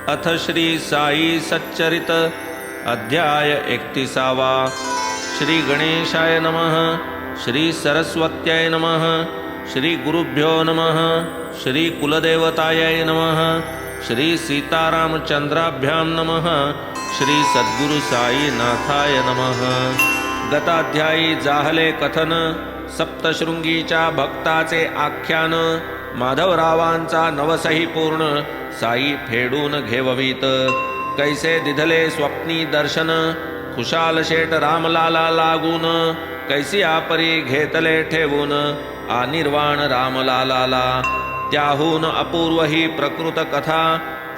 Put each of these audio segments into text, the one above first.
अथ श्री साई सच्चरित अध्याय 31वा। श्री गणेशाय नमः। श्री सरस्वत्याय नमः। श्री गुरुभ्यो नमः। श्री कुलदेवताय नमः। श्री सीतारामचंद्राभ्यां नमः। श्री सद्गुरु साई नाथाय नमः। गताध्यायी जाहले कथन सप्तशृंगीच्या भक्ताचे आख्यान। माधवरावांचा नवसही पूर्ण साई फेडून घेववीत। कैसे दिधले स्वप्नी दर्शन खुशाल शेट रामलाला लागून। कैसी आपरी घेतले ठेवून आनिर्वाण रामलाला। त्याहून अपूर्व ही प्रकृत कथा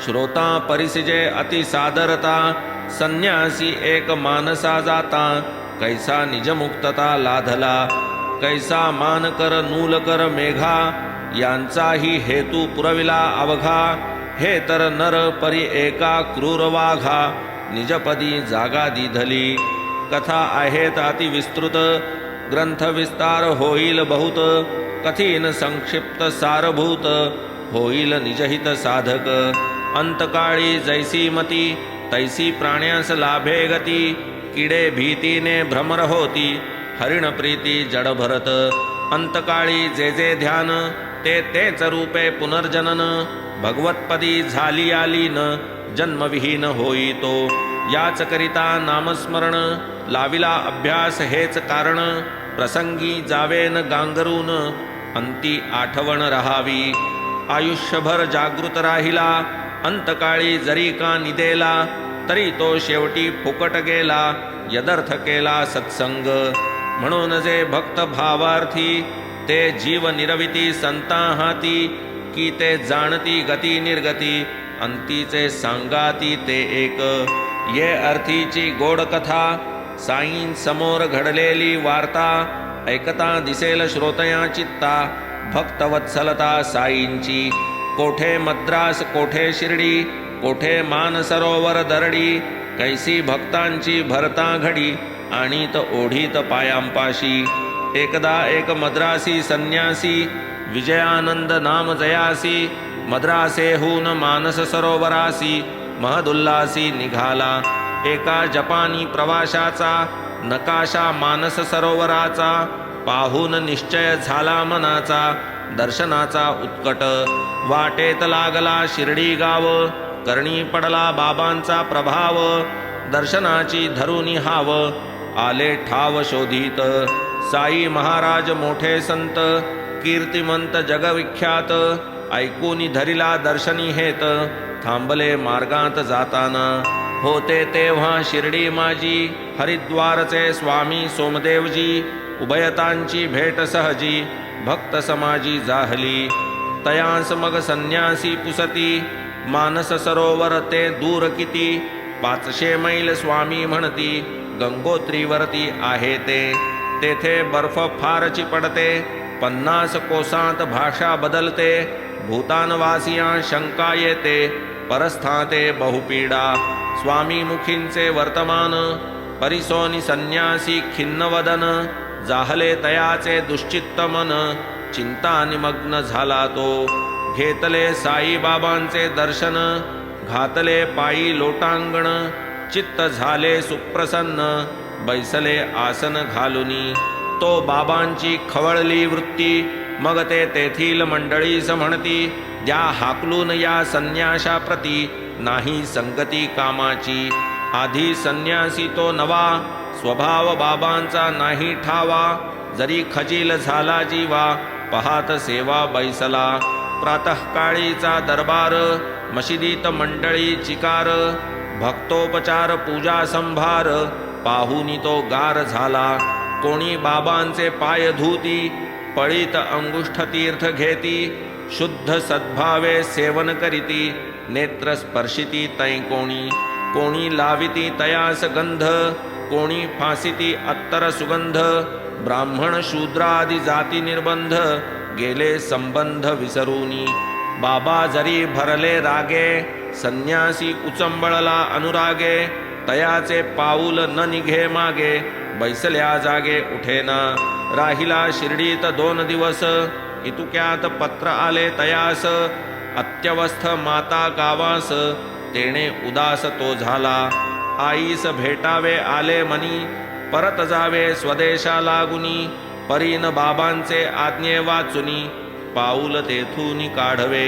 श्रोता परिसिजे अति सादरता। संन्यासी एक मानसा जाता कैसा निजमुक्तता लाधला। कैसा मानकर नूलकर मेघा यांचाही हेतू पुरविला अवघा। हे तर नर परी एका क्रूर वाघा निजपदी जागा दिधली। कथा आहेत अति विस्तृत ग्रंथ विस्तार होईल बहुत। कठीण संक्षिप्त सारभूत होईल निजहित साधक। अंतकाळी जैसी मती तैसी प्राण्यास लाभे गती। किडे भीतीने भ्रमर होती हरिण प्रीती जड भरत। अंतकाळी जे जे ध्यान ते तेच रूपे पुनर्जनन। भगवतपदी झाली आलीन जन्मविहीन होई तो। याच करिता नामस्मरण लाविला अभ्यास हेच कारण। प्रसंगी जावेन गांगरून अंती आठवण रहावी। आयुष्यभर जागृत राहिला अंतकाळी जरी का निदेला। तरी तो शेवटी फुकट गेला यदर्थ केला सत्संग। म्हणून जे भक्त भावार्थी ते जीव निरविती संता हाती। की ते जाणती गती निर्गती अंतीचे सांगाती ते एक। ये अर्थीची गोड कथा साईं समोर घडलेली वार्ता। ऐकता दिसेल श्रोतया चित्ता भक्तवत्सलता साईंची। कोठे मद्रास कोठे शिर्डी कोठे मानसरोवर दरडी। कैसी भक्तांची भरता घडी आणीत ओढीत पायांपाशी। एकदा एक मद्रासी संन्यासी विजयानंद नाम जयासी। मद्रासेहून मानस सरोवरासी महदुल्लासी निघाला। एका जपानी प्रवाशाचा नकाशा मानस सरोवराचा। पाहून निश्चय झाला मनाचा दर्शनाचा उत्कट। वाटेत लागला शिर्डी गाव करणी पडला बाबांचा प्रभाव। दर्शनाची धरुनी हाव आले ठाव शोधित। साई महाराज मोठे संत कीर्तिमंत जगविख्यात। ऐकूनी धरिला दर्शनी हेत थांबले मार्गात जाताना। होते तेव्हा शिर्डी माझी हरिद्वारचे स्वामी सोमदेवजी। उभयतांची भेट सहजी भक्त समाजी जाहली। तयांस मग संन्यासी पुसती मानस सरोवर ते दूर किती। 500 मैल स्वामी म्हणती गंगोत्रीवरती आहे ते। तेथे बर्फ फारची पडते 50 कोसांत भाषा बदलते। भूतानवासियां शंका येते परस्थाते बहुपीडा। स्वामी मुखींचे वर्तमान परिसोनी संन्यासी खिन्नवदन। जाहले तयाचे दुश्चित्त मन चिंता निमग्न झाला तो। घेतले साई बाबांचे दर्शन घातले पायी लोटांगण। चित्त झाले सुप्रसन्न बैसले आसन घालुनी। तो बाबांची खवळली वृत्ती मग ते तेथील मंडळीस म्हणती। द्या हाकलून या संन्याशाप्रती नाही संगती कामाची। आधी संन्यासी तो नवा स्वभाव बाबांचा नाही ठावा। जरी खजील झाला जीवा पहात सेवा बैसला। प्रातःकाळीचा दरबार मशिदीत मंडळी चिकार। भक्तोपचार पूजा संभार पाहुनी तो गार झाला। कोणी बाबांचे पाय धुती पळीत अंगुष्ठ तीर्थ घेती। शुद्ध सद्भावे सेवन करीती नेत्र स्पर्शिती तै कोणी। कोणी लाविती तयास गंध कोणी फासिती अत्तर सुगंध। ब्राह्मण शूद्रादि जाती निर्बंध गेले संबंध विसरूनी। बाबा जरी भरले रागे संन्यासी उचंबळला अनुरागे। तयाचे पाऊल न निघे मागे बैसल्या जागे उठेना। राहिला शिर्डीत 2 दिवस इतुक्यात पत्र आले तयास। अत्यवस्थ माता गावास तेणे उदास तो झाला. आईस भेटावे आले मनी, परत जावे स्वदेशा लागुनी. परीन बाबांचे आज्ञे वाचुनी, पाऊल तेथून काढवे.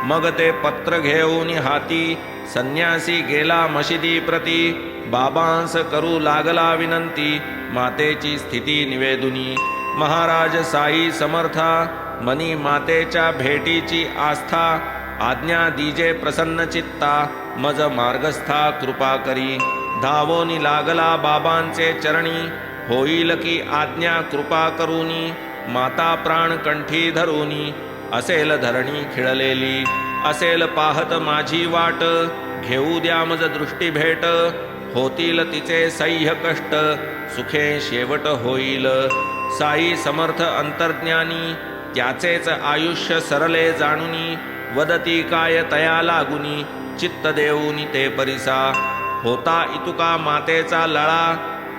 मग ते पत्र घेऊन हाती, संन्यासी गेला मशिदी प्रती. बाबांस करू लागला विनंती, मातेची स्थिती निवेदुनी. महाराज साई समर्था, मनी मातेच्या भेटीची आस्था. आज्ञा दीजे प्रसन्न चित्ता, मज मार्गस्था कृपा करी. धावोनी लागला बाबांचे चरणी, होईल की आज्ञा कृपा करूनी. माता प्राण कंठी धरूनी, असेल धरणी खिळलेली. असेल पाहत माझी वाट, घेऊ द्या मज दृष्टी भेट. होतील तिचे सह्य कष्ट, सुखे शेवट होईल. साई समर्थ अंतर्ज्ञानी, त्याचेच आयुष्य सरले जाणुनी. वदती काय तया लागुनी, चित्त देऊनी ते परिसा. होता इतुका मातेचा लळा,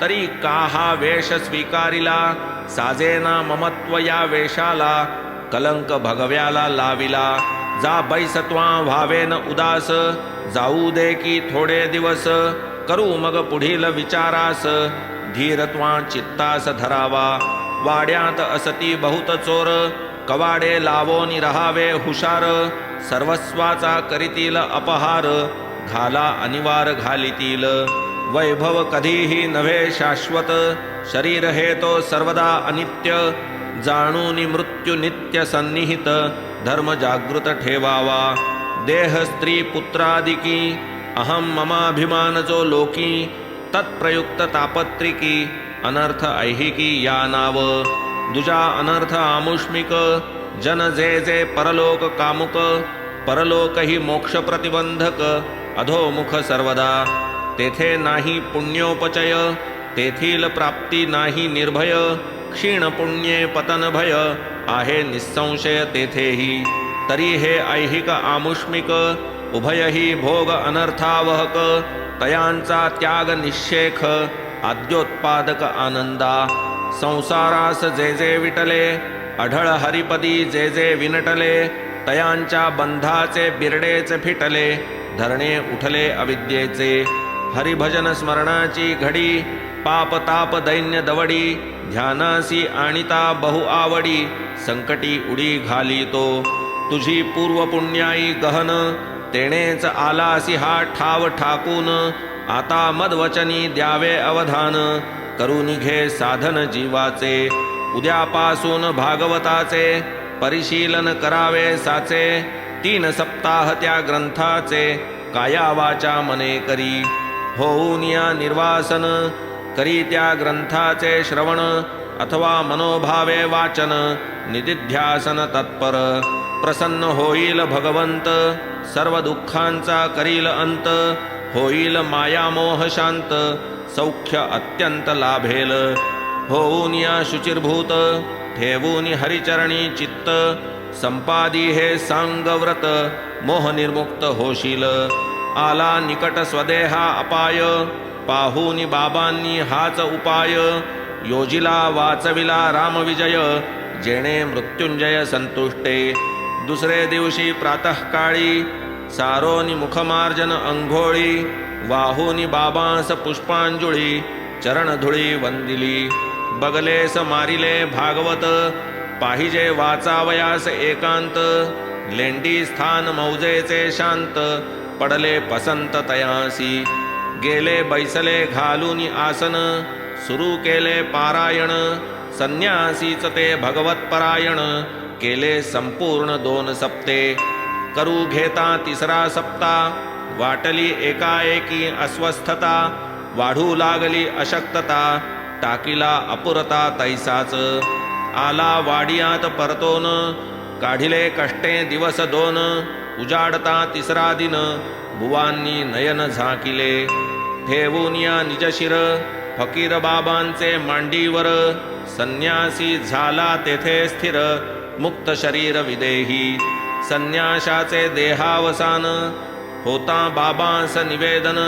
तरी का हा वेश स्वीकारिला. साजेना ममत्व या वेशाला, कलंक भगव्याला लाविला. जा बैसत्वा व्हावेन उदास, जाऊ दे की थोडे दिवस. करू मग पुढील विचारास, धीरत्वा चित्तास धरावा. वाड्यात असती बहुत चोर, कवाडे लावोनी रहावे हुशार. सर्वस्वाचा करीतील अपहार, घाला अनिवार घालितील. वैभव कधीही नव्हे शाश्वत, शरीर हे तो सर्वदा अनित्य. जाणूनी मृत्यू नित्य सन्निहित, धर्म जागृत ठेवावा. देह स्त्री पुत्रादिकी, अहम ममाभिमान जो लोकी. तत्प्रयुक्त तापत्रिकी, अनर्थ ऐहिकी या नाव. दुजा अनर्थ आमुष्मिक, जन जे जे परलोक कामुक. परलोक ही मोक्ष प्रतिबंधक, अधोमुख सर्वदा. तेथे नाही पुण्योपचय, तेथील प्राप्ती नाही निर्भय. क्षीण पुण्ये पतन भय, आहे निसंशय तेथेही. तरी हे ऐहिक आमुष्मिक, उभयही भोग अनर्थावहक. तयांचा त्याग निःशेख, आद्योत्पादक आनंदा. संसारास जे जे विटले, अढळ हरिपदी जे जे विनटले. तयांच्या बंधाचे बिरडेच फिटले, धरणे उठले अविद्येचे. हरिभजन स्मरणाची घडी, पाप ताप दैन्य दवडी. ध्यानासी आणिता बहु आवडी, संकटी उडी घाली तो. तुझी पूर्व पुण्याई गहन, तेणेच आलासी हा ठाव ठाकून. आता मदवचनी द्यावे अवधान, करून घे साधन जीवाचे. उद्यापासून भागवताचे, परिशीलन करावे साचे. 3 सप्ताह त्या ग्रंथाचे, काया वाचा मने करी. होऊन या निर्वासन, करी त्या ग्रंथाचे श्रवण. अथवा मनोभावे वाचन, निदिध्यासन तत्पर. प्रसन्न होईल भगवंत, सर्व दुःखांचा करील अंत. होईल मायामोह शांत, सौख्य अत्यंत लाभेल. होऊन या शुचिर्भूत, ठेवून हरिचरणी चित्त. संपादी हे सांगव्रत, मोह निर्मुक्त होशील. आला निकट स्वदेहा अपाय, पाहूनी बाबांनी हाच उपाय. योजिला वाचविला रामविजय, जेणे मृत्युंजय संतुष्टे. दुसरे दिवशी प्रातःकाळी, सारोनी मुखमार्जन अंघोळी. वाहूनी बाबांस पुष्पांजुळी, चरणधुळी वंदिली. बगलेस मारिले भागवत, पाहिजे वाचावयास एकांत. लेंडी स्थान मौजेचे शांत, पडले पसंत तयासी. गेले बैसले घालून आसन, सुरू केले पारायण. संन्यासीच ते भगवतपरायण, केले संपूर्ण 2 सप्ते. करू घेता 3रा सप्ता, वाटली एकाएकी अस्वस्थता. वाढू लागली अशक्तता, टाकीला अपुरता तैसाच. आला वाडियात परतोन, काढिले कष्टे दिवस 2. उजाडता 3रा दिन, बुवांनी नयन झाकिले. ठेवून या निजशिर, फकीर बाबांचे मांडीवर. संन्यासी झाला तेथे स्थिर, मुक्त शरीर विदेही. संन्याशाचे देहावसान, होता बाबांस निवेदन.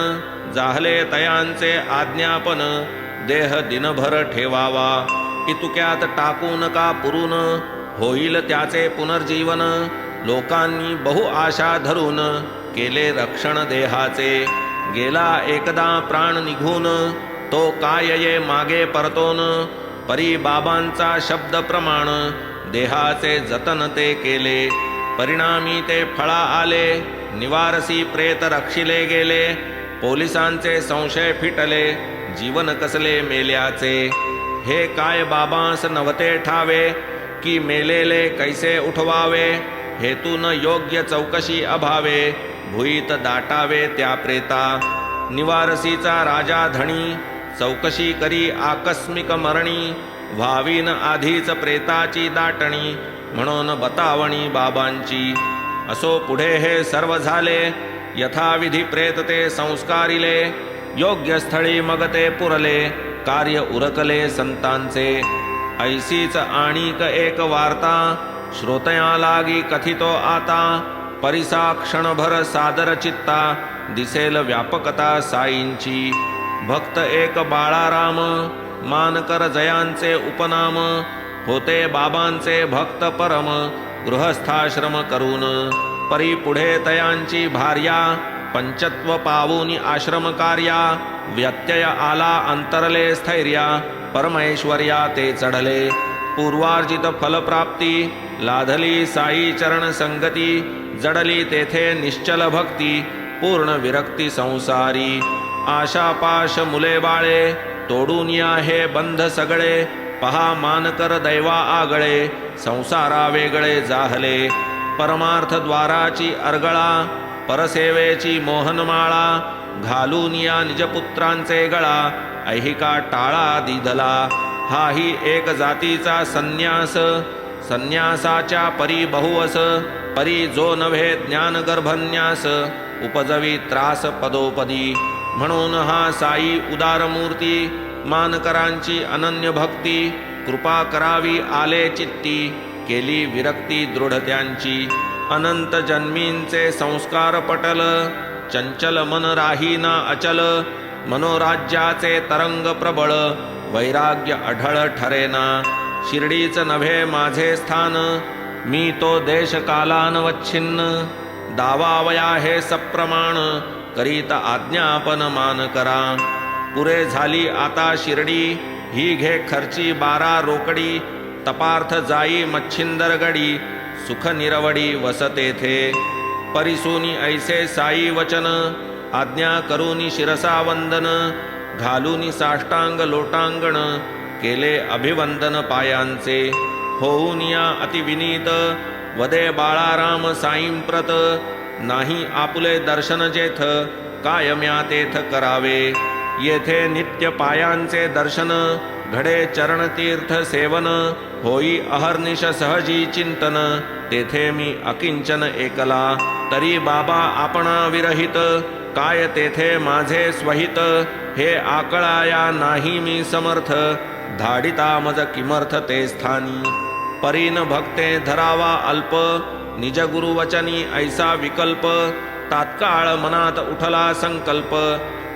जाहले तयांचे आज्ञापन, देह दिनभर ठेवावा. इतुक्यात टाकू नका पुरून, होईल त्याचे पुनर्जीवन. लोकांनी बहु आशा धरून, केले रक्षण देहाचे. गेला एकदा प्राण निघून, तो काय ये मागे परतोन. परी बाबांचा शब्द प्रमाण, देहाचे जतन ते केले. परिणामी ते फळा आले, निवारसी प्रेत रक्षिले गेले. पोलिसांचे संशय फिटले, जीवन कसले मेल्याचे. हे काय बाबांस नव्हते ठावे, की मेलेले कैसे उठवावे. हेतून योग्य चौकशी अभावे, भुईत दाटावे त्या प्रेता. निवारसीचा राजा धणी, चौकशी करी आकस्मिक मरणी. व्हावीन आधीच प्रेताची दाटणी, म्हणून बतावणी बाबांची. असो पुढे हे सर्व झाले, यथाविधी प्रेत ते संस्कारिले. योग्य स्थळी मग ते पुरले, कार्य उरकले संतांचे. ऐसीच आणिक एक वार्ता, श्रोतया लागी कथितो आता. परिसा क्षणभर सादर चित्ता, दिसेल व्यापकता साईंची. भक्त एक बाळाराम, मानकर जयांचे उपनाम. होते बाबांचे भक्त परम, गृहस्थाश्रम करून. परी पुढे तयांची भार्या, पंचत्व पावूनी आश्रम कार्या. व्यत्यय आला अंतरले स्थैर्या, परमेश्वर्या ते चढले. पूर्वार्जित फलप्राप्ती, लाधली साई चरण संगती. जडली तेथे निश्चल भक्ती, पूर्ण विरक्ती संसारी. आशापाश मुले बाळे, तोडून या हे बंध सगळे. पहा मानकर दैवा आगळे, संसारा वेगळे जाहले. परमार्थ द्वाराची अर्गळा, परसेवेची मोहनमाळा. घालून या निजपुत्रांचे गळा, ऐहिका टाळा दिधला. हाही एक जातीचा संन्यास, संन्यासाच्या परी बहुवस. परी जो नव्हे ज्ञान गर्भन्यास, उपजवी त्रास पदोपदी. म्हणून हा साई उदारमूर्ती, मानकरांची अनन्य भक्ती. कृपा करावी आले चित्ती, केली विरक्ती दृढ त्यांची. अनंत जन्मींचे संस्कार पटल, चंचल मन राहीना अचल. मनोराज्याचे तरंग प्रबळ, वैराग्य अढळ ठरेना. शिर्डीच नव्हे माझे स्थान, मी तो देश कालानवच्छिन्न. दावावया हे सप्रमाण, करीत आज्ञापन मान करा. पुरे झाली आता शिर्डी, ही घे खर्ची 12 रोकडी. तपार्थ जाई मच्छिंदर गडी, सुख निरवडी वसतेथे. परिसुनी ऐसे साई वचन, आज्ञा करूनी शिरसा वंदन. घालूनी साष्टांग लोटांगण, केले अभिवंदन पायांचे. होऊन या अतिविनीत, वदे बाळाराम साईंप्रत. नाही आपुले दर्शन जेथ, कायम्या तेथ करावे. येथे नित्य पायांचे दर्शन, घडे चरणतीर्थ सेवन. होई अहर्निश सहजी चिंतन, तेथे मी अकिंचन एकला. तरी बाबा आपणा विरहित, काय तेथे माझे स्वहित. हे आकळाया नाही मी समर्थ, धाडिता मज किमर्थ ते स्थानी. परीन भक्ते धरावा अल्प, निज गुरुवचनी ऐसा विकल्प. तात्काळ मनात उठला संकल्प,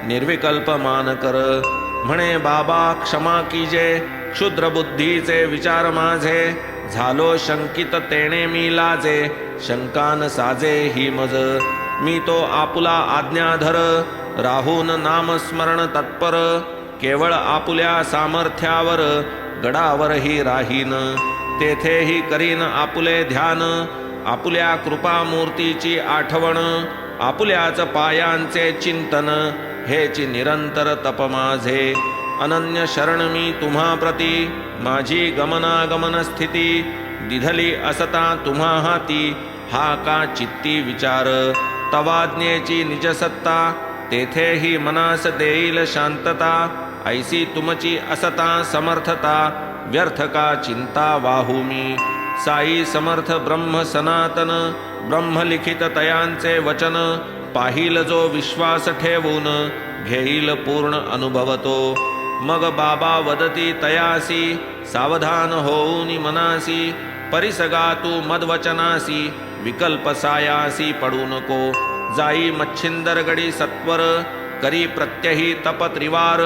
निर्विकल्प मान कर. म्हणे बाबा क्षमा कीजे, क्षुद्र बुद्धीचे विचार माझे. झालो शंकित तेणे मी लाजे, शंकान साजे ही मज. मी तो आपुला आज्ञाधर, राहून नामस्मरण तत्पर. केवळ आपुल्या सामर्थ्यावर, गडावरही राहीन. तेथेही करीन आपुले ध्यान, आपुल्या कृपामूर्तीची आठवण. आपुल्याच पायांचे चिंतन, हेची निरंतर तप माझे. अनन्य शरण मी तुम्हा प्रती, माझी गमनागमन स्थिती. दिधली असता तुम्हा हाती, हा का चित्ती विचार. तवाज्ञेची निजसत्ता, तेथेही मनास देईल शांतता. ऐसी तुमची असता समर्थता, व्यर्थ का चिंता वाहू मी. साई समर्थ ब्रह्म सनातन, ब्रह्मलिखित तयांचे वचन. पाहिल जो विश्वास ठेवून, घेईल पूर्ण अनुभवतो. मग बाबा वदती तयासी, सावधान होऊनी मनासी. परिसगा तू मदवचनासी, विकल्प सायासी पडू नको. जाई मच्छिंदरगडी सत्वर, करी प्रत्यही तप त्रिवार.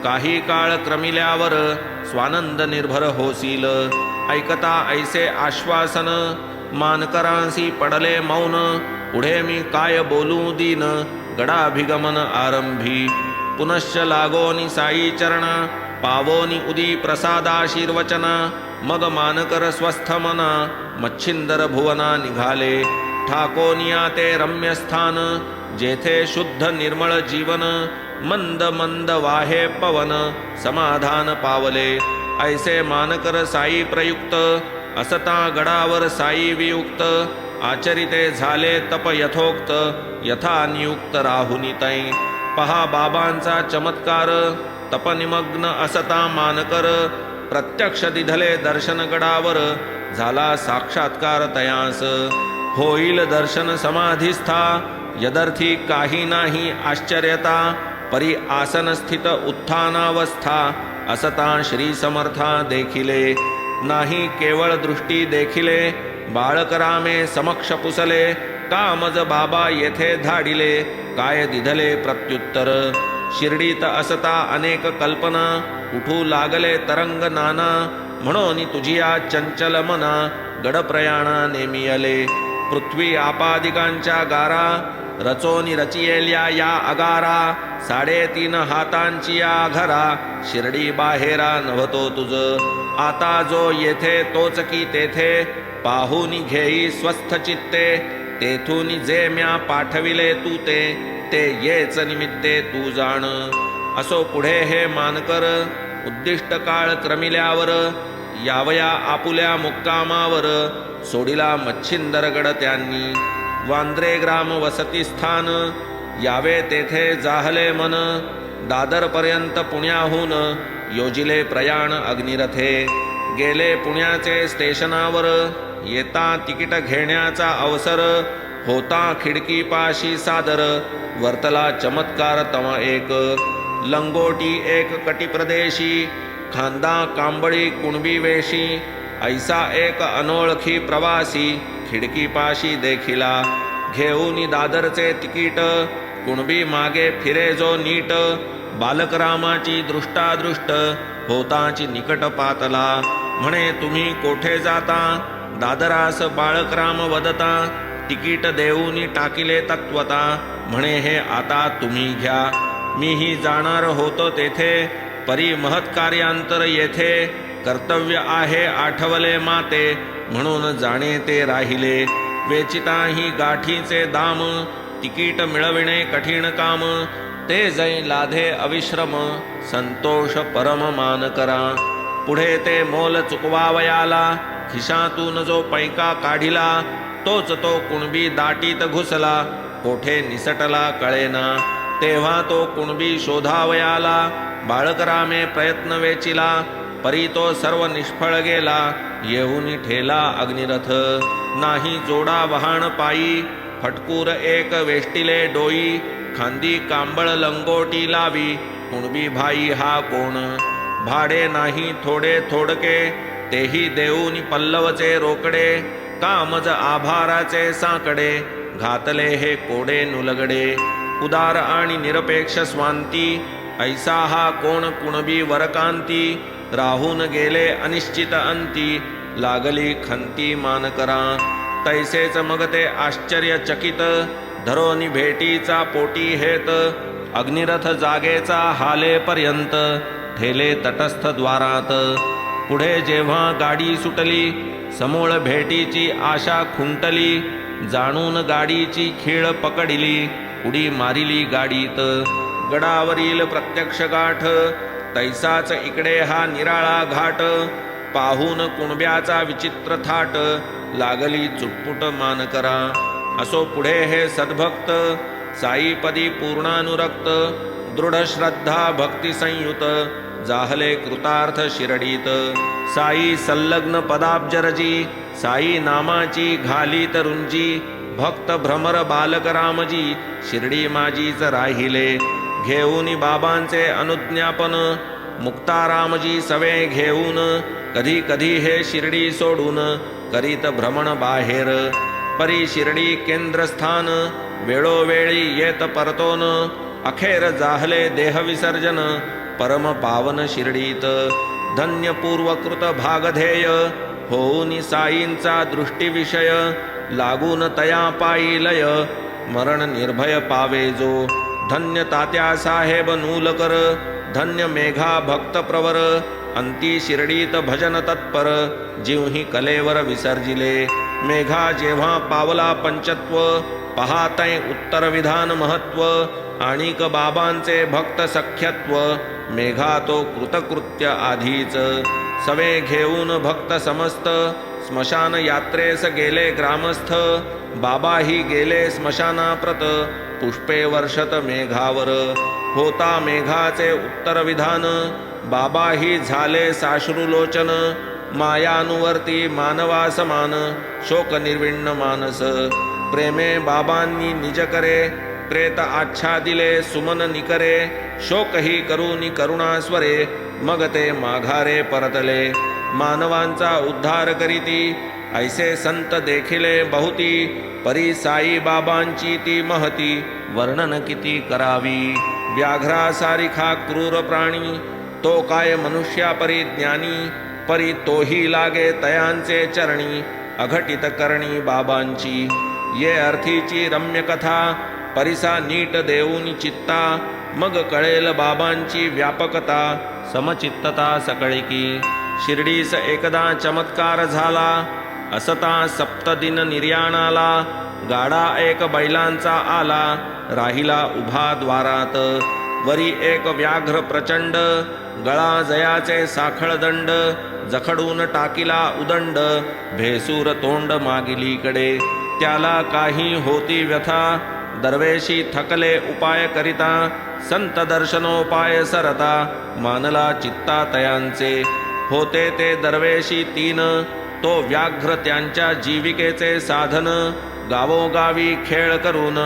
काही काळ क्रमिल्यावर, स्वानंद निर्भर होसील. ऐकता ऐसे आश्वासन, मानकरांसी पडले मौन. पुढे मी काय बोलू दीन गडाभिगमन आरंभी पुनश्च लागोनी साई चरणा पावोनी उदी प्रसादाशीर्वचना मग मानकर स्वस्थ मना मच्छिंदर भुवना निघाले ठाकोनिया ते रम्यस्थान जेथे शुद्ध निर्मळ जीवन मंद मंद वाहे पवन समाधान पावले ऐसे मानकर साई प्रयुक्त असता गडावर साई वियुक्त आचरिते झाले तप यथोक्त यथा नियुक्त राहुनी तै पहा बाबांचा चमत्कार तपनिमग्न असता मानकर प्रत्यक्ष दिधले दर्शन गडावर झाला साक्षात्कार तयास होईल दर्शन समाधीस्था यदर्थी काही नाही आश्चर्यता परी आसन स्थित उत्थानावस्था असता श्री समर्था देखिले नाही केवळ दृष्टी देखिले बाळकरामे समक्ष पुसले कामज बाबा येथे धाडिले काय दिधले प्रत्युत्तर शिर्डीत असता अनेक कल्पना उठू लागले तरंग नाना म्हणून तुझिया चंचल मना गडप्रयाणा नेमियले पृथ्वी आपादिकांच्या गारा रचोनी रचियेल्या या अगारा 3.5 हातांची या घरा शिर्डी बाहेरा नव्हतो तुझ आता जो येथे तोच की तेथे पाहुनी घेई स्वस्थ चित्ते तेथून जे म्या पाठविले तू ते येच निमित्ते तू जाण असो पुढे हे मानकर उद्दिष्ट काळ क्रमिल्यावर यावया आपुल्या मुक्कामावर सोडिला मच्छिंदरगड त्यांनी वांद्रे ग्राम वसती स्थान यावे तेथे जाहले मन दादरपर्यंत पुण्याहून योजिले प्रयाण अग्निरथे गेले पुण्याचे स्टेशनावर येता तिकीट घेण्याचा अवसर होता खिडकीपाशी सादर वर्तला चमत्कार तवा एक लंगोटी एक कटिप्रदेशी खांदा कांबळी कुणबी वेशी ऐसा एक अनोळखी प्रवासी खिडकीपाशी देखिला घेऊनी दादरचे तिकीट कुणबी मागे फिरे जो नीट बालकरामाची दृष्टादृष्ट होताची निकट पातला म्हणे तुम्ही कोठे जाता दादरास बाळकराम वदता तिकीट देऊनी टाकिले तत्वता म्हणे हे आता तुम्ही घ्या मीही जाणार होतो तेथे परी महत्कार्यांतर येथे कर्तव्य आहे आठवले माते म्हणून जाणे ते राहिले वेचिता ही गाठीचे दाम तिकीट मिळविणे कठीण काम ते जै लाधे अविश्रम संतोष परम मान करा पुढे ते मोल चुकवावयाला खिशातून जो पैका काढिला तोच तो कुणबी दाटीत घुसला कोठे निसटला कळेना तेव्हा तो कुणबी शोधावयाला बाळकरामे प्रयत्न वेचिला परी तो सर्व निष्फळ गेला येऊनी ठेला अग्निरथ नाही जोडा वहाण पायी फटकूर एक वेष्टिले डोई खांदी कांबळ लंगोटी लावी कुणबी भाई हा कोण भाडे नाही थोडे थोडके तेही देऊनी पल्लवचे रोकडे कामज आभाराचे साकडे घातले हे कोडे नुलगडे उदार आणि निरपेक्ष स्वांती ऐसा हा कोण कुणबी वरकांती राहून गेले अनिश्चित अंती लागली खंती मानकरा तैसेच मग ते आश्चर्यचकित धरोनी भेटीचा पोटी हेत अग्निरथ जागेचा हालेपर्यंत ठेले तटस्थ द्वारात पुढे जेव्हा गाडी सुटली समूळ भेटीची आशा खुंटली जाणून गाडीची खीळ पकडली उडी मारिली गाडीत गडावरील प्रत्यक्ष गाठ तैसाच इकडे हा निराळा घाट पाहून कुणब्याचा विचित्र थाट लागली चुटपुट मानकरा असो पुढे हे सद्भक्त साईपदी पूर्णानुरक्त दृढ श्रद्धा भक्ती संयुत जाहले कृतार्थ शिरडीत साई संलग्न पदाब्जरजी साई नामाची घालीत रुंजी भक्त भ्रमर बालकरामजी शिर्डी माझीच राहिले घेऊन बाबांचे अनुज्ञापन मुक्तारामजी सवे घेऊन कधी कधी हे शिर्डी सोडून करीत भ्रमण बाहेर परी शिर्डी केंद्रस्थान वेळोवेळी येत परतोन अखेर जाहले देह विसर्जन परम पावन शिर्डीत धन्य पूर्वकृत भागधेय होऊनी साईंचा दृष्टी विषय लागून तया पायी लय मरण निर्भय पावे जो धन्य तात्या साहेब नूलकर धन्य मेघा भक्त प्रवर अंती शिर्डीत भजन तत्पर जीवही कलेवर विसर्जिले मेघा जेव्हा पावला पंचत्व पहातय उत्तर विधान महत्व आणिक बाबांचे भक्त सख्यत्व मेघा तो कृतकृत्य आधीच सवे घेऊन भक्त समस्त स्मशान यात्रेस गेले ग्रामस्थ बाबाही गेले स्मशानाप्रत पुष्पे वर्षत मेघावर होता मेघाचे उत्तर विधान बाबाही झाले साश्रुलोचन मायानुवर्ती मानवा समान शोक निर्विण्ण मानस प्रेमे बाबांनी निज करे प्रेत आच्छादिले सुमन निकरे शोकही करूनी करुणास्वरे मग ते माघारे परतले मानवांचा उद्धार करीती ऐसे संत देखिले बहुती परी साई बाबांची ती महती वर्णन किती करावी व्याघ्रा सारिखा क्रूर प्राणी तो काय मनुष्या परी ज्ञानी परी तोही लागे तयांचे चरणी अघटित करणी बाबांची ये अर्थीची रम्य कथा परिसा नीट देऊनी चित्ता मग कळेल बाबांची व्यापकता समचित्तता सकळिकी शिर्डीस एकदा चमत्कार झाला असता सप्तदिन निर्याणाला गाडा एक बैलांचा आला राहिला उभा द्वारात वरी एक व्याघ्र प्रचंड गळा जयाचे साखळ दंड जखडून टाकिला उदंड भेसूर तोंड मागिलीकडे त्याला काही होती व्यथा दरवेशी थकले उपाय करिता संत दर्शनोपाय सरता मानला चित्ता तयांचे होते ते दरवेशी तीन तो व्याघ्र त्यांच्या जीविकेचे साधन गावोगावी खेळ करून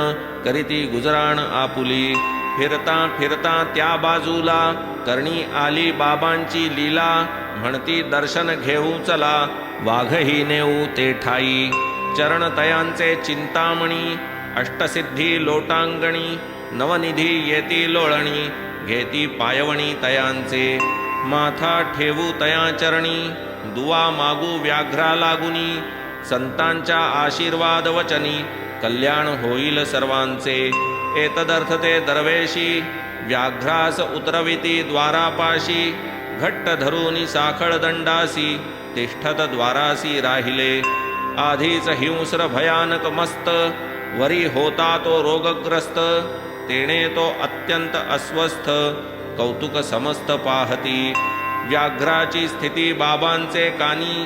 करीती गुजराण आपुली फिरता फिरता त्या बाजूला करणी आली बाबांची लीला म्हणती दर्शन घेऊ चला वाघही नेऊ ते ठाई चरण तयांचे चिंतामणी अष्टसिद्धी लोटांगणी नवनिधी येती लोळणी घेती पायवणी तयांचे माथा ठेवू तया चरणी दुवा मागू व्याघ्रा लागुनी संतांच्या आशीर्वाद वचनी कल्याण होईल सर्वांचे एतदर्थ ते दरवेशी व्याघ्रास उतरविती द्वारापाशी घट्ट धरूनी साखळ दंडासी तिष्ठत द्वारासी राहिले आधीच हिंस्र भयानक मस्त वरी होता तो रोगग्रस्त तेणे तो अत्यंत अस्वस्थ कौतुक समस्त पाहती व्याघ्राची स्थिती बाबांचे कानी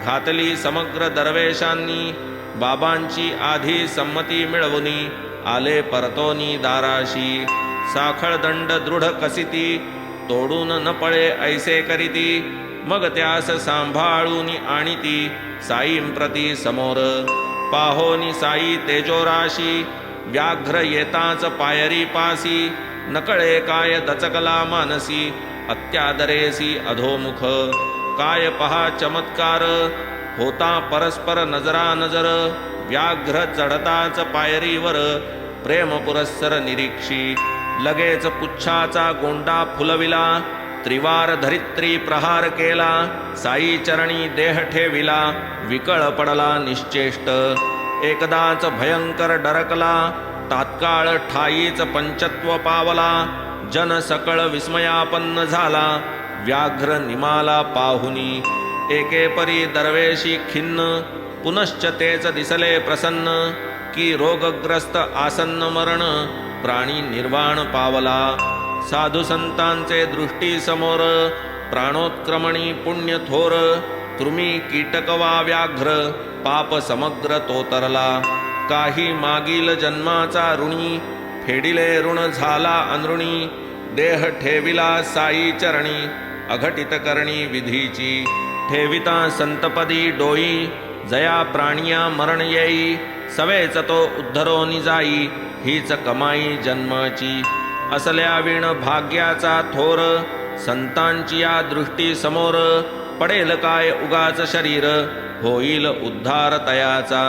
घातली समग्र दरवेशांनी बाबांची आधी संमती मिळवुनी आले परतोनी दाराशी साखळ दंड दृढ कसिती तोडून न पळे ऐसे करीती मग त्यास सांभाळूनी आणीती साईं प्रती समोर पाहोनी साई तेजोराशी व्याघ्र येताच पायरी पासी नकळे काय दचकला मानसी अत्यादरेसी अधोमुख काय पहा चमत्कार होता परस्पर नजरा नजर व्याघ्र चढताच पायरीवर प्रेम पुरस्सर निरीक्षी लगेच पुच्छाचा गोंडा फुलविला त्रिवार धरित्री प्रहार केला साई चरणी देह ठेविला विकळ पडला निश्चेष्ट एकदाच भयंकर डरकला तात्काळ ठाईच पंचत्व पावला जन सकळ विस्मयापन्न झाला व्याघ्र निमाला पाहुनी एके परी दरवेशी खिन्न पुनश्च तेच दिसले प्रसन्न की रोगग्रस्त आसन्न मरण प्राणी निर्वाण पावला साधू संतांचे दृष्टी समोर प्राणोत्क्रमणी पुण्य थोर कृमी कीटक वा व्याघ्र पाप समग्र तो तरला काही मागील जन्माचा ऋणी फेडिले ऋण झाला अनृणी देह ठेविला साई चरणी अघटित करणी विधीची ठेविता संतपदी डोई जया प्राणिया मरण येई सवेच तो उद्धरोनी जाई हीच कमाई जन्माची असल्या विण भाग्याचा थोर संतांची या दृष्टी समोर पडेल काय उगाच शरीर होईल उद्धार तयाचा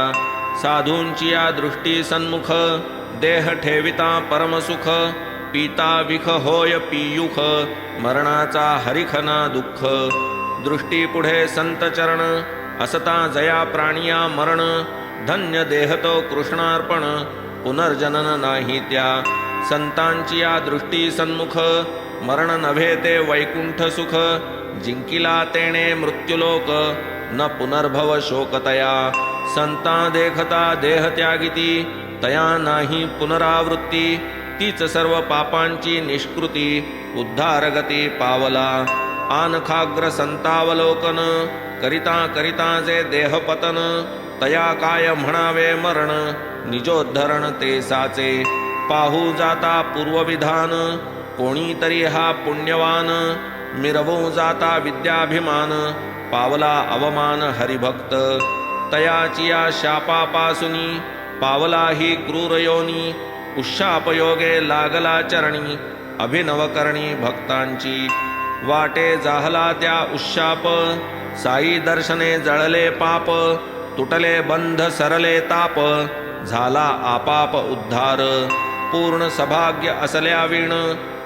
साधूंची या दृष्टी सन्मुख देह ठेविता परमसुख पिता विख होय पियुख मरणाचा हरिखना दुःख दृष्टी पुढे संत चरण असता जया प्राणिया मरण धन्य देहतो कृष्णार्पण पुनर्जनन नाही त्या. संतांची या दृष्टी सन्मुख मरण नव्हे ते वैकुंठ सुख. जिंकिला तेणे मृत्युलोक न पुनर्भव शोकतया. संता देखता देह त्यागिती तया नाही पुनरावृत्ती. तीच सर्व पापांची निष्कृती उद्धारगती पावला. आनखाग्र संतावलोकन करिता करिता जे देहपतन. तया काय म्हणावे मरण निजोद्धरण ते साचे. पाहू जाता पूर्वविधान कोणीतरी हा पुण्यवान. मिरवू जाता विद्याभिमान पावला अवमान हरिभक्त. तयाची या शापापासुनी पावला ही क्रूर योनी. उशापयोगे लागला चरणी अभिनव करणी भक्तांची. वाटे जाहला त्या उशाप साई दर्शने जळले पाप. तुटले बंध सरले ताप झाला आपाप उद्धार. पूर्ण सभाग्य असल्या वीण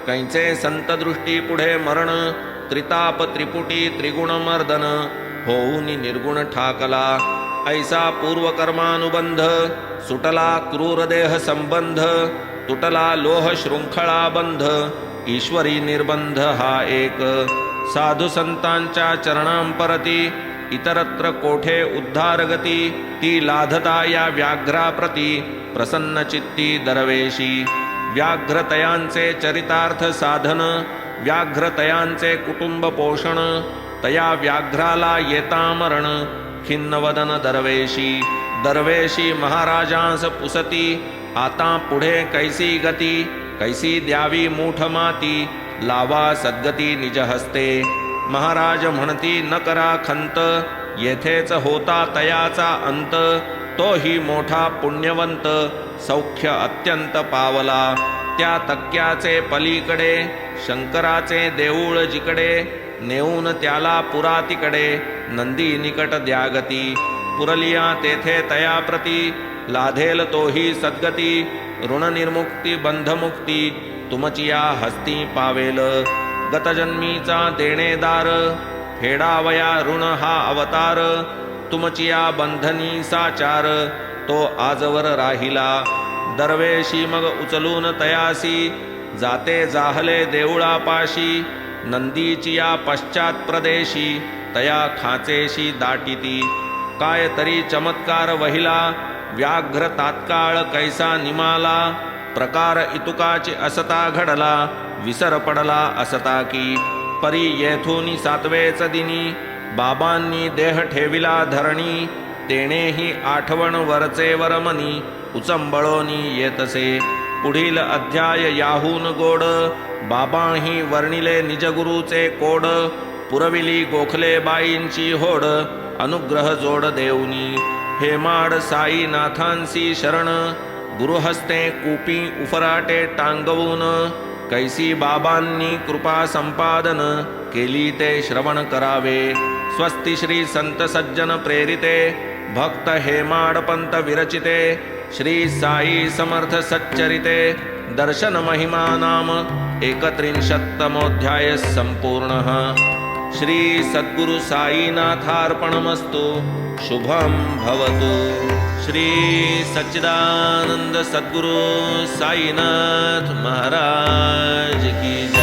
कैचे संत दृष्टी पुढे मरण. त्रिताप त्रिपुटी त्रिगुण मर्दन होऊन निर्गुण ठाकला. ऐसा पूर्वकर्मानुबंध सुटला क्रूर देह संबंध. तुटला लोह शृंखळा बंध ईश्वरी निर्बंध हा एक. साधू संतांच्या चरणांपरती इतरत्र कोठे उद्धारगती. ती लाधता या व्याघ्राप्रती प्रसन्न चित्ती दरवेशी. व्याघ्रतयांचे चरितार्थ साधन व्याघ्रतयांचे कुटुंब पोषण. तया व्याघ्राला येता मरण खिन्नवदन दरवेशी. दरवेशी महाराजांस पुसती आता पुढे कैसी गती. कैसी द्यावी मूठ माती लावा सद्गती निज हस्ते. महाराज म्हणती न करा खंत येथेच होता तयाचा अंत. तोही मोठा पुण्यवंत सौख्य अत्यंत पावला. त्या तक्क्याचे पलीकडे शंकराचे देऊळ जिकडे. नेऊन त्याला पुरातीकडे नंदी निकट द्यागती. पुरलिया तेथे तयाप्रती लाधेल तोही सद्गती. ऋणनिर्मुक्ती बंधमुक्ती तुमची या हस्ती पावेल. गतजन्मीचा देणेदार फेडावया ऋण हा अवतार. तुमची या बंधनी साचार तो आजवर राहिला. दरवेशी मग उचलून तयासी जाते जाहले देऊळापाशी. नंदीची या पश्चात प्रदेशी तया खाचेशी दाटिती. काय तरी चमत्कार वहिला व्याघ्र तात्काळ कैसा निमाला. प्रकार इतुकाची असता घडला विसर पडला असता की. परी येथून सातवेच दिनी बाबांनी देह ठेविला धरणी. तेणेही आठवण वरचे वरमनी उचंबळोनी येतसे. पुढील अध्याय याहून गोड बाबाही वर्णिले निजगुरूचे कोड. पुरविली गोखले बाईंची होड अनुग्रह जोड देऊनी. हेमाड साईनाथांसी शरण गुरुहस्ते कूपी उफराटे टांगवून. कैसी बाबांनी कृपा संपादन केली ते श्रवण करावे. स्वस्ति श्री संत सज्जन प्रेरिते भक्त हेमाड पंत विरचिते. श्री साई समर्थ सच्चरिते दर्शन महिमा नाम 31तमोऽध्याय संपूर्णः. श्री सद्गुरु साईनाथार्पणमस्तु. शुभं भवतु. श्री सच्चिदानंद सद्गुरु साईनाथ महाराज की जय.